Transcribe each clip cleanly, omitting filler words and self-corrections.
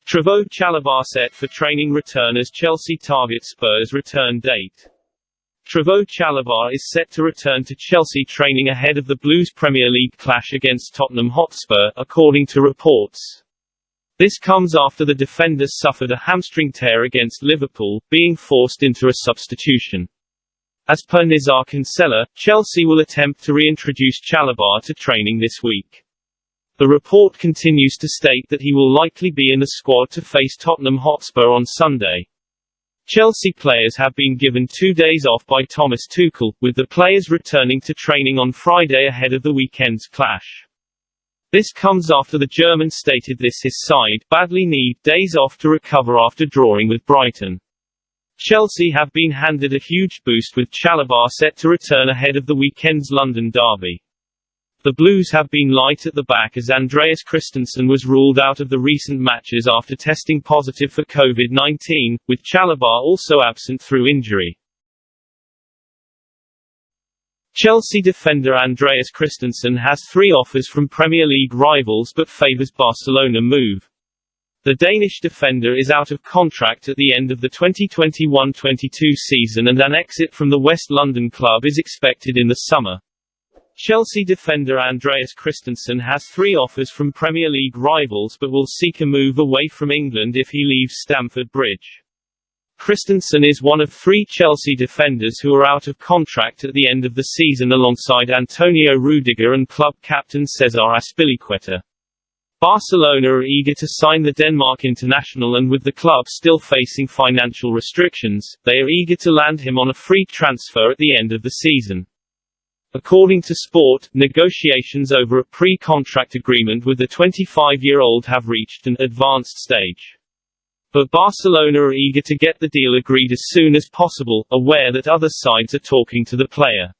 Trevoh Chalobah set for training return as Chelsea target Spurs return date. Trevoh Chalobah is set to return to Chelsea training ahead of the Blues' Premier League clash against Tottenham Hotspur, according to reports. This comes after the defender suffered a hamstring tear against Liverpool, being forced into a substitution. As per Nizar Kinsella, Chelsea will attempt to reintroduce Chalobah to training this week. The report continues to state that he will likely be in the squad to face Tottenham Hotspur on Sunday. Chelsea players have been given 2 days off by Thomas Tuchel, with the players returning to training on Friday ahead of the weekend's clash. This comes after the German stated his side badly need days off to recover after drawing with Brighton. Chelsea have been handed a huge boost with Chalobah set to return ahead of the weekend's London derby. The Blues have been light at the back as Andreas Christensen was ruled out of the recent matches after testing positive for COVID-19, with Chalobah also absent through injury. Chelsea defender Andreas Christensen has 3 offers from Premier League rivals but favours Barcelona move. The Danish defender is out of contract at the end of the 2021-22 season and an exit from the West London club is expected in the summer. Chelsea defender Andreas Christensen has 3 offers from Premier League rivals but will seek a move away from England if he leaves Stamford Bridge. Christensen is one of 3 Chelsea defenders who are out of contract at the end of the season alongside Antonio Rudiger and club captain Cesar Azpilicueta. Barcelona are eager to sign the Denmark international and with the club still facing financial restrictions, they are eager to land him on a free transfer at the end of the season. According to Sport, negotiations over a pre-contract agreement with the 25-year-old have reached an advanced stage. But Barcelona are eager to get the deal agreed as soon as possible, aware that other sides are talking to the player.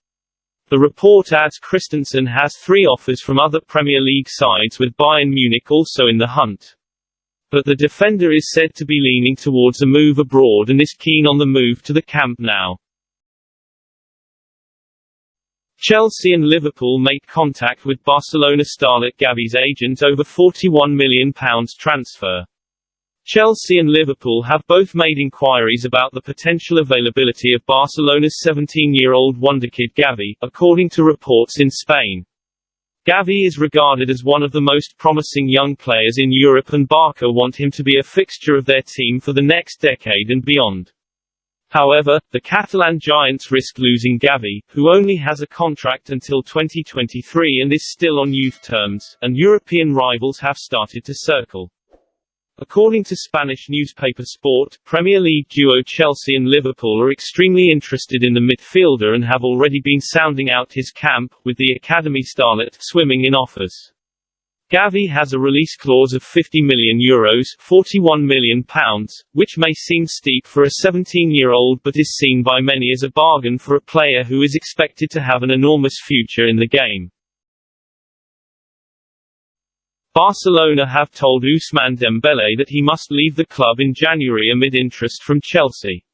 The report adds Christensen has 3 offers from other Premier League sides with Bayern Munich also in the hunt. But the defender is said to be leaning towards a move abroad and is keen on the move to the Camp Nou. Chelsea and Liverpool make contact with Barcelona starlet Gavi's agent over £41 million transfer. Chelsea and Liverpool have both made inquiries about the potential availability of Barcelona's 17-year-old wonderkid Gavi, according to reports in Spain. Gavi is regarded as one of the most promising young players in Europe and Barca want him to be a fixture of their team for the next decade and beyond. However, the Catalan giants risk losing Gavi, who only has a contract until 2023 and is still on youth terms, and European rivals have started to circle. According to Spanish newspaper Sport, Premier League duo Chelsea and Liverpool are extremely interested in the midfielder and have already been sounding out his camp, with the academy starlet swimming in offers. Gavi has a release clause of €50 million, £41 million, which may seem steep for a 17-year-old but is seen by many as a bargain for a player who is expected to have an enormous future in the game. Barcelona have told Ousmane Dembele that he must leave the club in January amid interest from Chelsea.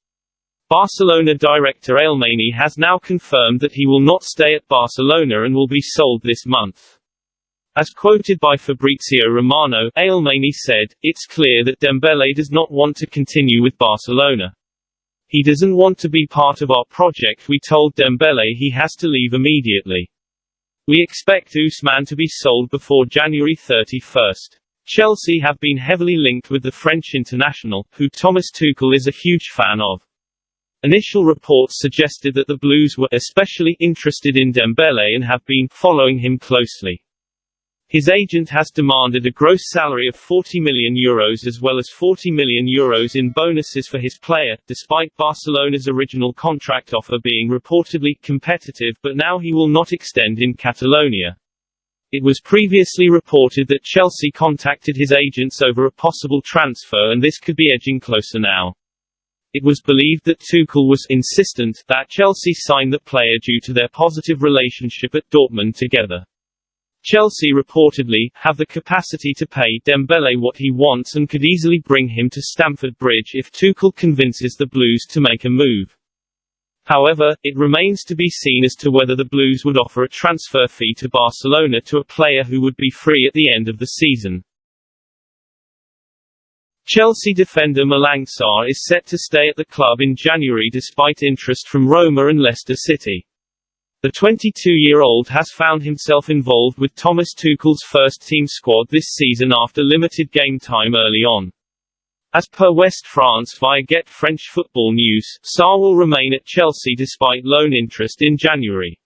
Barcelona director Alemany has now confirmed that he will not stay at Barcelona and will be sold this month. As quoted by Fabrizio Romano, Alemany said, "It's clear that Dembele does not want to continue with Barcelona. He doesn't want to be part of our project. We told Dembele he has to leave immediately. We expect Ousmane to be sold before January 31st. Chelsea have been heavily linked with the French international, who Thomas Tuchel is a huge fan of. Initial reports suggested that the Blues were especially interested in Dembele and have been following him closely. His agent has demanded a gross salary of €40 million as well as €40 million in bonuses for his player, despite Barcelona's original contract offer being reportedly competitive, but now he will not extend in Catalonia. It was previously reported that Chelsea contacted his agents over a possible transfer and this could be edging closer now. It was believed that Tuchel was insistent that Chelsea sign the player due to their positive relationship at Dortmund together. Chelsea reportedly have the capacity to pay Dembele what he wants and could easily bring him to Stamford Bridge if Tuchel convinces the Blues to make a move. However, it remains to be seen as to whether the Blues would offer a transfer fee to Barcelona to a player who would be free at the end of the season. Chelsea defender Malang Sarr is set to stay at the club in January despite interest from Roma and Leicester City. The 22-year-old has found himself involved with Thomas Tuchel's first-team squad this season after limited game time early on. As per West France via Get French Football News, Sarr will remain at Chelsea despite loan interest in January.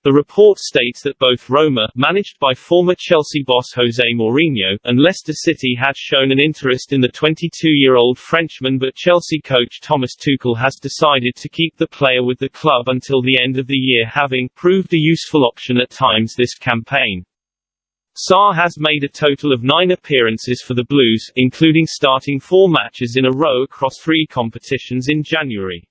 The report states that both Roma, managed by former Chelsea boss Jose Mourinho, and Leicester City had shown an interest in the 22-year-old Frenchman, but Chelsea coach Thomas Tuchel has decided to keep the player with the club until the end of the year, having proved a useful option at times this campaign. Sarr has made a total of 9 appearances for the Blues, including starting 4 matches in a row across 3 competitions in January.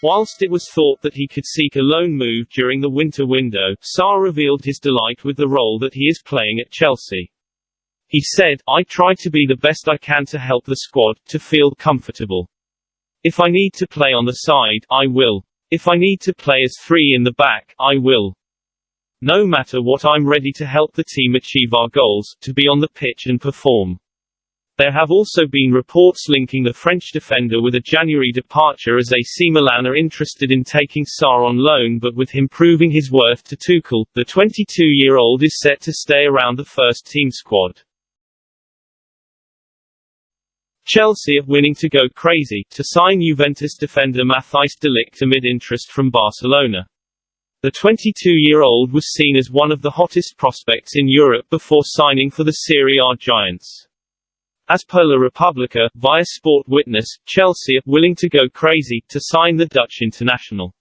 Whilst it was thought that he could seek a loan move during the winter window, Sarr revealed his delight with the role that he is playing at Chelsea. He said, "I try to be the best I can to help the squad, to feel comfortable. If I need to play on the side, I will. If I need to play as 3 in the back, I will. No matter what, I'm ready to help the team achieve our goals, to be on the pitch and perform." There have also been reports linking the French defender with a January departure, as AC Milan are interested in taking Sarr on loan, but with him proving his worth to Tuchel, the 22-year-old is set to stay around the first-team squad. Chelsea are willing to go crazy to sign Juventus defender Matthijs De Ligt amid interest from Barcelona. The 22-year-old was seen as one of the hottest prospects in Europe before signing for the Serie A giants. As per La Repubblica, via Sport Witness, Chelsea are willing to go crazy to sign the Dutch international.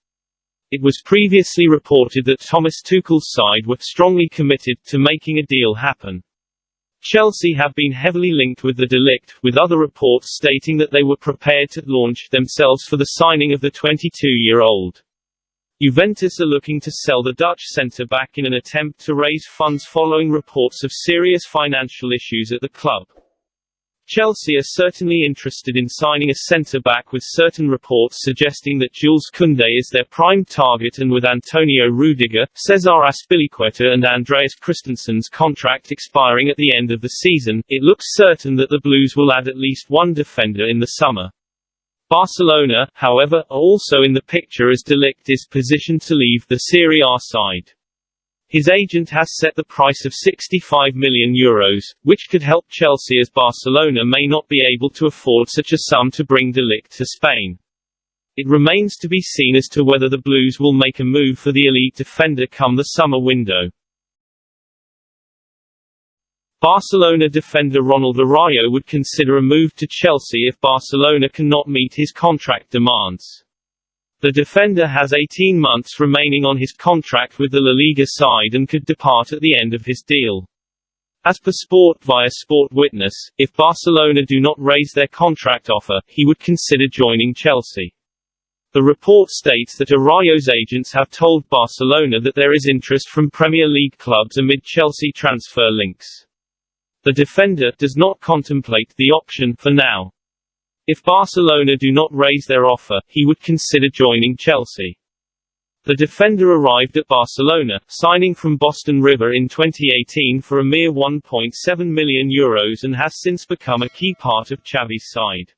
It was previously reported that Thomas Tuchel's side were strongly committed to making a deal happen. Chelsea have been heavily linked with the De Ligt, with other reports stating that they were prepared to launch themselves for the signing of the 22-year-old. Juventus are looking to sell the Dutch centre-back in an attempt to raise funds following reports of serious financial issues at the club. Chelsea are certainly interested in signing a centre-back, with certain reports suggesting that Jules Koundé is their prime target, and with Antonio Rudiger, Cesar Azpilicueta and Andreas Christensen's contract expiring at the end of the season, it looks certain that the Blues will add at least one defender in the summer. Barcelona, however, are also in the picture, as De Ligt is positioned to leave the Serie A side. His agent has set the price of €65 million, which could help Chelsea, as Barcelona may not be able to afford such a sum to bring De Ligt to Spain. It remains to be seen as to whether the Blues will make a move for the elite defender come the summer window. Barcelona defender Ronald Araujo would consider a move to Chelsea if Barcelona cannot meet his contract demands. The defender has 18 months remaining on his contract with the La Liga side and could depart at the end of his deal. As per Sport via Sport Witness, if Barcelona do not raise their contract offer, he would consider joining Chelsea. The report states that Araujo's agents have told Barcelona that there is interest from Premier League clubs amid Chelsea transfer links. The defender does not contemplate the option for now. If Barcelona do not raise their offer, he would consider joining Chelsea. The defender arrived at Barcelona, signing from Boston River in 2018 for a mere €1.7 million, and has since become a key part of Xavi's side.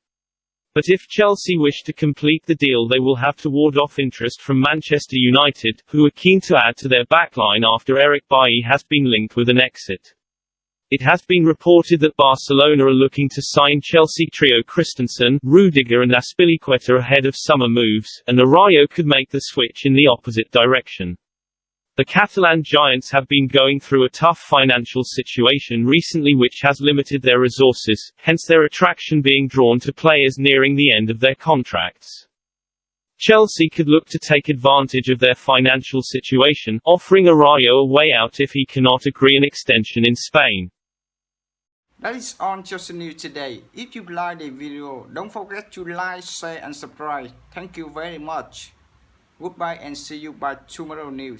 But if Chelsea wish to complete the deal, they will have to ward off interest from Manchester United, who are keen to add to their backline after Eric Bailly has been linked with an exit. It has been reported that Barcelona are looking to sign Chelsea trio Christensen, Rudiger and Azpilicueta ahead of summer moves, and Araujo could make the switch in the opposite direction. The Catalan giants have been going through a tough financial situation recently, which has limited their resources, hence their attraction being drawn to players nearing the end of their contracts. Chelsea could look to take advantage of their financial situation, offering Araujo a way out if he cannot agree an extension in Spain. That is all Chelsea news today. If you like the video, don't forget to like, share and subscribe. Thank you very much. Goodbye and see you by tomorrow news.